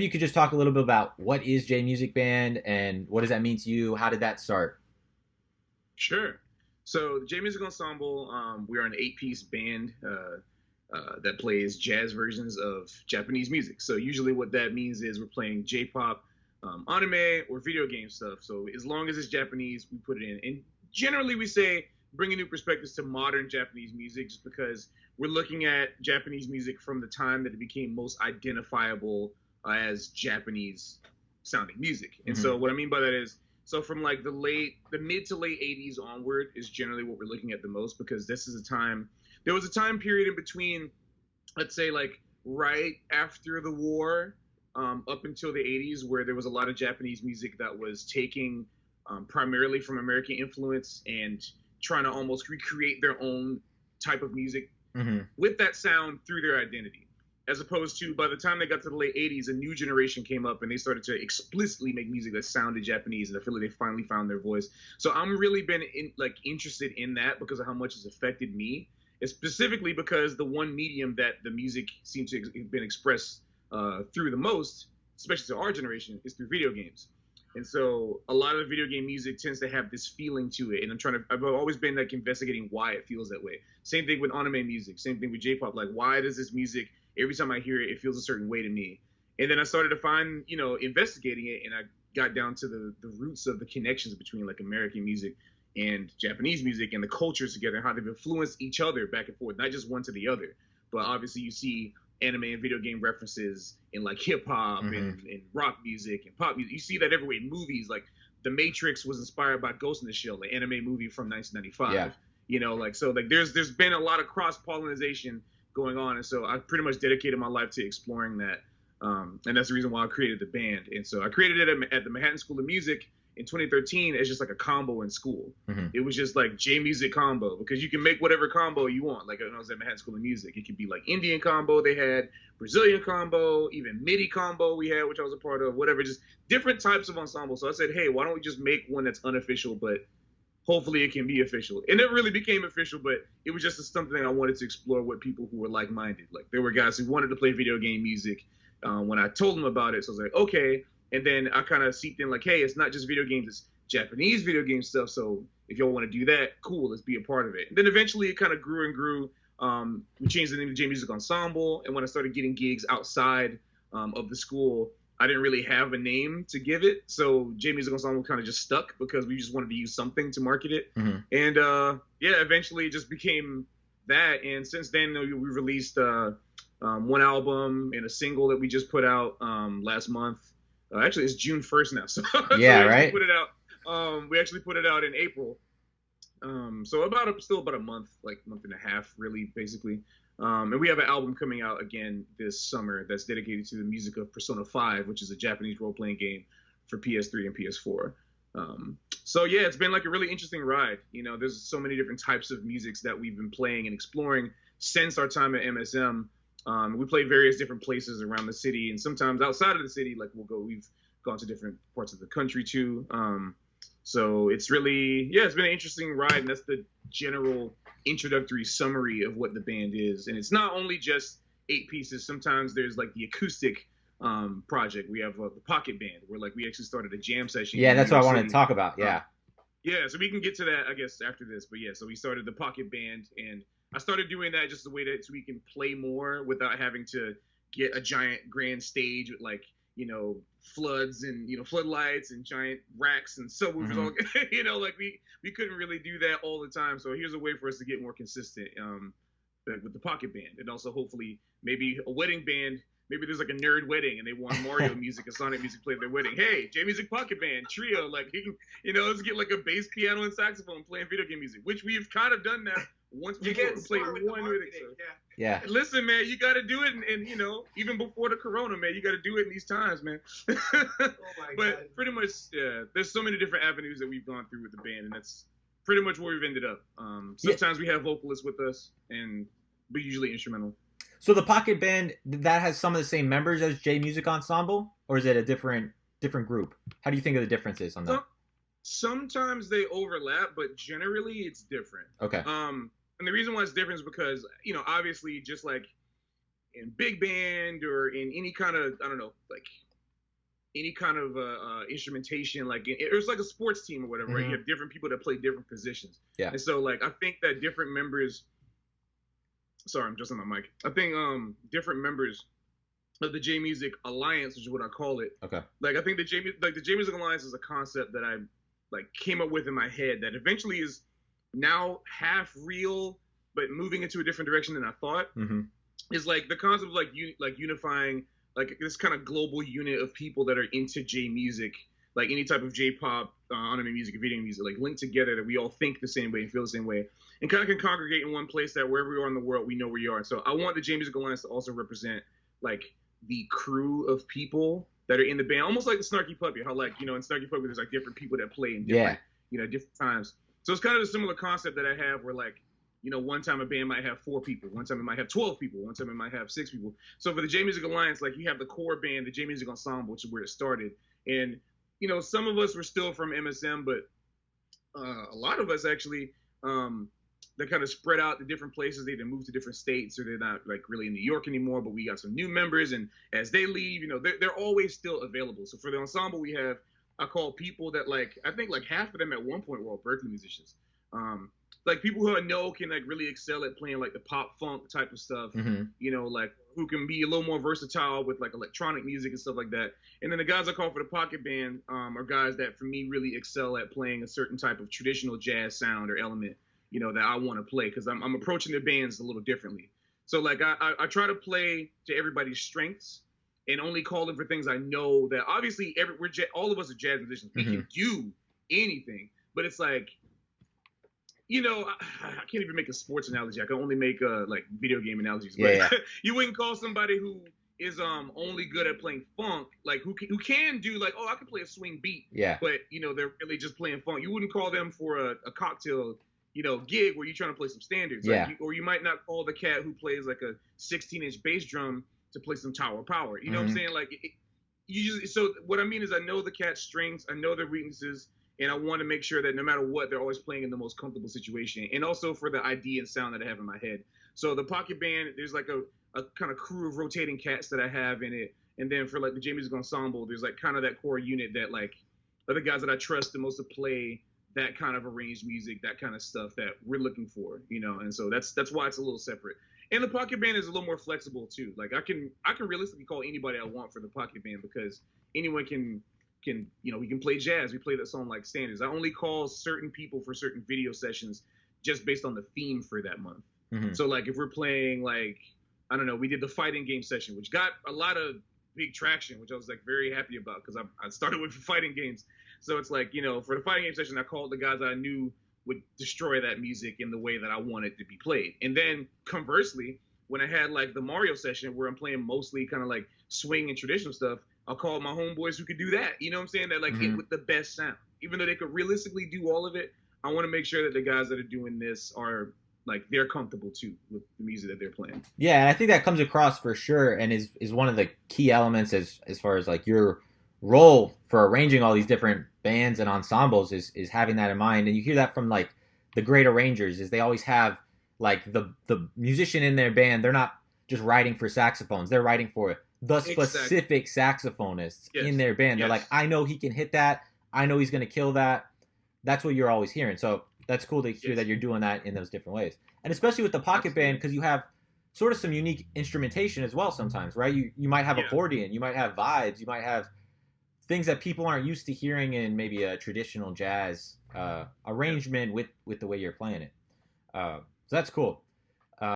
You could just talk a little bit about what is J Music Band and what does that mean to you? How did that start? Sure. So the J-Music Ensemble, we are an eight-piece band that plays jazz versions of Japanese music. So usually what that means is we're playing J-pop, anime, or video game stuff. So as long as it's Japanese, we put it in. And generally we say bringing new perspectives to modern Japanese music just because we're looking at Japanese music from the time that it became most identifiable as Japanese sounding music. And Mm-hmm. so what I mean by that is so from like the mid to late 80s onward is generally what we're looking at the most because this is a time, there was a time period in between, let's say like right after the war, up until the 80s where there was a lot of Japanese music that was taking primarily from American influence and trying to almost recreate their own type of music Mm-hmm. with that sound through their identity. As opposed to by the time they got to the late 80s, a new generation came up and they started to explicitly make music that sounded Japanese. And I feel like they finally found their voice. So I'm really been interested in that because of how much it's affected me. It's specifically because the one medium that the music seems to have been expressed through the most, especially to our generation, is through video games. And so a lot of the video game music tends to have this feeling to it. And I've always been like investigating why it feels that way. Same thing with anime music, same thing with J-pop. Like, why does this music, every time I hear it, it feels a certain way to me? And then I started to find, investigating it, and I got down to the roots of the connections between like American music and Japanese music and the cultures together and how they've influenced each other back and forth, not just one to the other. But obviously you see anime and video game references in like hip hop Mm-hmm. and rock music and pop music. You see that everywhere in movies. Like The Matrix was inspired by Ghost in the Shell, the anime movie from 1995. Yeah. There's been a lot of cross pollination going on, and so I pretty much dedicated my life to exploring that. And that's the reason why I created the band. And so I created it at the Manhattan School of Music in 2013 as just like a combo in school. Mm-hmm. It was just like J-Music combo because you can make whatever combo you want. Like when I was at Manhattan School of Music, it could be like Indian combo they had, Brazilian combo, even MIDI combo we had, which I was a part of, whatever, just different types of ensembles. So I said, hey, why don't we just make one that's unofficial, but hopefully it can be official. And it really became official, but it was just something I wanted to explore with people who were like-minded. Like there were guys who wanted to play video game music when I told them about it. So I was like, okay. And then I kind of seeped in like, hey, it's not just video games, it's Japanese video game stuff. So if y'all want to do that, cool, let's be a part of it. And then eventually it kind of grew and grew. We changed the name to J-Music Ensemble. And when I started getting gigs outside of the school, I didn't really have a name to give it. So J-Music Ensemble kind of just stuck because we just wanted to use something to market it. Mm-hmm. And eventually it just became that. And since then, we released one album and a single that we just put out last month. Actually, it's June 1st now. So, Yeah, so right. we actually put it out in April. So still about a month, like month and a half, really, basically. And we have an album coming out again this summer that's dedicated to the music of Persona 5, which is a Japanese role-playing game for PS3 and PS4. So yeah, it's been like a really interesting ride. There's so many different types of musics that we've been playing and exploring since our time at MSM. We play various different places around the city, and sometimes outside of the city, like we've gone to different parts of the country too. So it's really, it's been an interesting ride, and that's the general introductory summary of what the band is. And it's not only just 8 pieces. Sometimes there's like the acoustic project. We have the pocket band where like we actually started a jam session. Yeah, in New that's what I York wanted to City. talk about. Yeah. Yeah, so we can get to that, I guess, after this. But yeah, so we started the pocket band, and I started doing that just the way that so we can play more without having to get a giant grand stage with like, floods and, floodlights and giant racks and subwoofers. Mm-hmm. All, like we couldn't really do that all the time. So here's a way for us to get more consistent with the pocket band. And also hopefully maybe a wedding band. Maybe there's like a nerd wedding and they want Mario music and Sonic music played at their wedding. Hey, J-Music Pocket Band, trio, like, let's get like a bass, piano, and saxophone playing video game music, which we've kind of done that once before. You get smart with the marketing, So. Yeah. Listen, man, you got to do it. And, even before the corona, man, you got to do it in these times, man. Oh my But God. pretty much, yeah, there's so many different avenues that we've gone through with the band, and that's pretty much where we've ended up. Sometimes we have vocalists with us, and we're usually instrumental. So the pocket band, that has some of the same members as J Music Ensemble, or is it a different group? How do you think of the differences on that? Sometimes they overlap, but generally it's different. Okay. And the reason why it's different is because, obviously just like in big band or in any kind of, I don't know, like any kind of instrumentation, like it was like a sports team or whatever, right? You have different people that play different positions. Yeah. And so like I think that different members. Sorry, I'm just on my mic. I think different members of the J-Music Alliance, which is what I call it. Okay. Like I think the J-Music Alliance is a concept that I like came up with in my head that eventually is now half real, but moving into a different direction than I thought. Is like the concept of like unifying like this kind of global unit of people that are into J-music, like any type of J-pop, anime music, video music, like linked together that we all think the same way and feel the same way, and kind of can congregate in one place that wherever we are in the world, we know where you are. And so I want the J-Music Alliance to also represent like the crew of people that are in the band, almost like the Snarky Puppy, how like, you know, in Snarky Puppy there's like different people that play in different, you know, different times. So it's kind of a similar concept that I have where like, you know, one time a band might have 4 people, one time it might have 12 people, one time it might have 6 people. So for the J-Music Alliance, like you have the core band, the J-Music Ensemble, which is where it started. And, you know, some of us were still from MSM, but a lot of us actually, they kind of spread out to different places. They either moved to different states or they're not like really in New York anymore, but we got some new members. And as they leave, you know, they're always still available. So for the ensemble, we have, I call people that like, I think like half of them at one point were all Berkeley musicians. Like people who I know can like really excel at playing like the pop funk type of stuff, you know, like who can be a little more versatile with like electronic music and stuff like that. And then the guys I call for the pocket band are guys that for me really excel at playing a certain type of traditional jazz sound or element, you know, that I want to play because I'm approaching the bands a little differently. So like I try to play to everybody's strengths and only call them for things I know that obviously all of us are jazz musicians. We can do anything, but it's like, you know, I can't even make a sports analogy. I can only make like video game analogies. But you wouldn't call somebody who is only good at playing funk, like who can do like, oh, I can play a swing beat. But you know, they're really just playing funk. You wouldn't call them for a cocktail, you know, gig where you're trying to play some standards. Like or you might not call the cat who plays like a 16-inch bass drum to play some Tower Power. You know what I'm saying? Like so what I mean is I know the cat's strengths, I know their weaknesses. And I want to make sure that no matter what, they're always playing in the most comfortable situation. And also for the idea and sound that I have in my head. So the pocket band, there's like a kind of crew of rotating cats that I have in it. And then for like the J-Music Ensemble, there's like kind of that core unit that like are the guys that I trust the most to play that kind of arranged music, that kind of stuff that we're looking for, you know. And so that's why it's a little separate. And the pocket band is a little more flexible too. Like I can realistically call anybody I want for the pocket band because anyone can, you know, we can play jazz. We play that song like standards. I only call certain people for certain video sessions just based on the theme for that month. So like if we're playing like, I don't know, we did the fighting game session, which got a lot of big traction, which I was like very happy about because I started with fighting games. So it's like, you know, for the fighting game session, I called the guys I knew would destroy that music in the way that I wanted to be played. And then conversely, when I had like the Mario session where I'm playing mostly kind of like swing and traditional stuff, I'll call my homeboys who could do that. You know what I'm saying? That like hit with the best sound. Even though they could realistically do all of it, I want to make sure that the guys that are doing this are like they're comfortable too with the music that they're playing. Yeah, and I think that comes across for sure and is one of the key elements as far as like your role for arranging all these different bands and ensembles is having that in mind. And you hear that from like the great arrangers is they always have like the musician in their band, they're not just writing for saxophones, they're writing for the specific saxophonists in their band. They're like, I know he can hit that. I know he's going to kill that. That's what you're always hearing. So that's cool to hear that you're doing that in those different ways. And especially with the pocket band, because you have sort of some unique instrumentation as well sometimes, right? You might have accordion, you might have vibes, you might have things that people aren't used to hearing in maybe a traditional jazz arrangement with the way you're playing it. So that's cool.